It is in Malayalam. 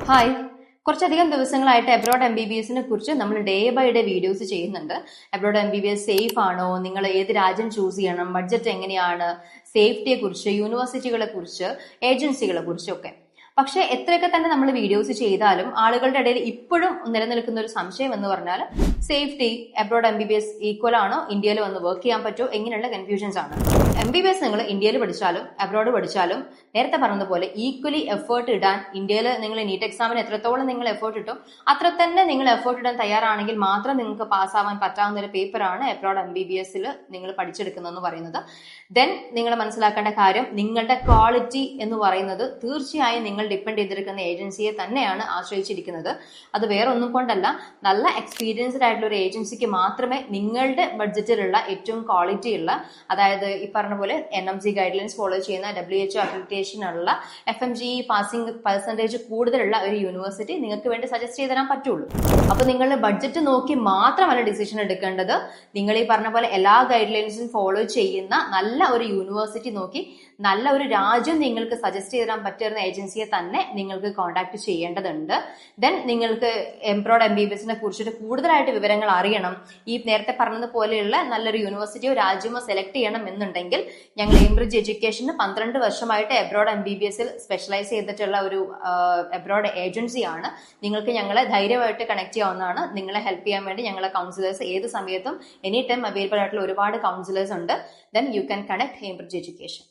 ഹായ്, കുറച്ചധികം ദിവസങ്ങളായിട്ട് അബ്രോഡ് MBBS കുറിച്ച് നമ്മൾ ഡേ ബൈ ഡേ വീഡിയോസ് ചെയ്യുന്നുണ്ട്. അബ്രോഡ് MBBS സേഫ് ആണോ, നിങ്ങൾ ഏത് രാജ്യം ചൂസ് ചെയ്യണം, ബഡ്ജറ്റ് എങ്ങനെയാണ്, സേഫ്റ്റിയെ കുറിച്ച്, യൂണിവേഴ്സിറ്റികളെ കുറിച്ച്, ഏജൻസികളെ കുറിച്ചൊക്കെ. പക്ഷെ എത്രയൊക്കെ തന്നെ നമ്മൾ വീഡിയോസ് ചെയ്താലും ആളുകളുടെ ഇടയിൽ ഇപ്പോഴും നിലനിൽക്കുന്ന ഒരു സംശയം എന്ന് പറഞ്ഞാൽ സേഫ്റ്റി അബ്രോഡ് MBBS ഈക്വൽ ആണോ, ഇന്ത്യയിൽ വന്ന് വർക്ക് ചെയ്യാൻ പറ്റുമോ, എങ്ങനെയുള്ള കൺഫ്യൂഷൻസ് ആണ്. MBBS നിങ്ങൾ ഇന്ത്യയിൽ പഠിച്ചാലും അബ്രോഡ് പഠിച്ചാലും നേരത്തെ പറഞ്ഞതുപോലെ ഈക്വലി എഫേർട്ട് ഇടാൻ, ഇന്ത്യയിൽ നിങ്ങൾ നീറ്റ് എക്സാമിന് എത്രത്തോളം നിങ്ങൾ എഫേർട്ട് ഇട്ടും അത്ര തന്നെ നിങ്ങൾ എഫേർട്ട് ഇടാൻ തയ്യാറാണെങ്കിൽ മാത്രം നിങ്ങൾക്ക് പാസ്സാവാൻ പറ്റാവുന്ന ഒരു പേപ്പറാണ് അബ്രോഡ് MBBS നിങ്ങൾ പഠിച്ചെടുക്കുന്നതെന്ന് പറയുന്നത്. ദെൻ നിങ്ങൾ മനസ്സിലാക്കേണ്ട കാര്യം, നിങ്ങളുടെ ക്വാളിറ്റി എന്ന് പറയുന്നത് തീർച്ചയായും നിങ്ങൾ ഡിപ്പെൻഡ് ചെയ്തിരിക്കുന്ന ഏജൻസിയെ തന്നെയാണ് ആശ്രയിച്ചിരിക്കുന്നത്. അത് വേറെ ഒന്നും കൊണ്ടല്ല, നല്ല എക്സ്പീരിയൻസ്ഡ് ആയിട്ടുള്ള ഒരു ഏജൻസിക്ക് മാത്രമേ നിങ്ങളുടെ ബഡ്ജറ്റിലുള്ള ഏറ്റവും ക്വാളിറ്റി ഉള്ള, അതായത് ഈ പറഞ്ഞ പോലെ NMC ഗൈഡ് ലൈൻസ് ഫോളോ ചെയ്യുന്ന, WHO അക്രഡിറ്റേഷൻ ഉള്ള, FMGE പാസിംഗ് പെർസെന്റേജ് കൂടുതലുള്ള ഒരു യൂണിവേഴ്സിറ്റി നിങ്ങൾക്ക് വേണ്ടി സജസ്റ്റ് ചെയ്ത് തരാൻ പറ്റുള്ളൂ. അപ്പൊ നിങ്ങളുടെ ബഡ്ജറ്റ് നോക്കി മാത്രമല്ല ഡിസിഷൻ എടുക്കേണ്ടത്. നിങ്ങൾ ഈ പറഞ്ഞ പോലെ എല്ലാ ഗൈഡ് ലൈൻസും ഫോളോ ചെയ്യുന്ന നല്ല ഒരു യൂണിവേഴ്സിറ്റി നോക്കി നല്ല ഒരു രാജ്യം നിങ്ങൾക്ക് സജസ്റ്റ് ചെയ്ത് തരാൻ പറ്റുന്ന ഏജൻസിയെ തന്നെ നിങ്ങൾക്ക് കോൺടാക്ട് ചെയ്യേണ്ടതുണ്ട്. ദെൻ നിങ്ങൾക്ക് അബ്രോഡ് MBBS കുറിച്ചിട്ട് കൂടുതലായിട്ട് വിവരങ്ങൾ അറിയണം, ഈ നേരത്തെ പറഞ്ഞതുപോലെയുള്ള നല്ലൊരു യൂണിവേഴ്സിറ്റിയോ രാജ്യമോ സെലക്ട് ചെയ്യണം എന്നുണ്ടെങ്കിൽ ഞങ്ങൾ എയിംബ്രിഡ്ജ് എഡ്യൂക്കേഷന് 12 വർഷമായിട്ട് അബ്രോഡ് MBBS സ്പെഷ്യലൈസ് ചെയ്തിട്ടുള്ള ഒരു അബ്രോഡ് ഏജൻസിയാണ്. നിങ്ങൾക്ക് ഞങ്ങളെ ധൈര്യമായിട്ട് കണക്ട് ചെയ്യാവുന്നതാണ്. നിങ്ങളെ ഹെൽപ്പ് ചെയ്യാൻ വേണ്ടി ഞങ്ങളെ കൗൺസിലേഴ്സ് ഏത് സമയത്തും എനി ടൈം അവൈലബിൾ ആയിട്ടുള്ള ഒരുപാട് കൗൺസിലേഴ്സ് ഉണ്ട്. Then you can connect Aimbridge education.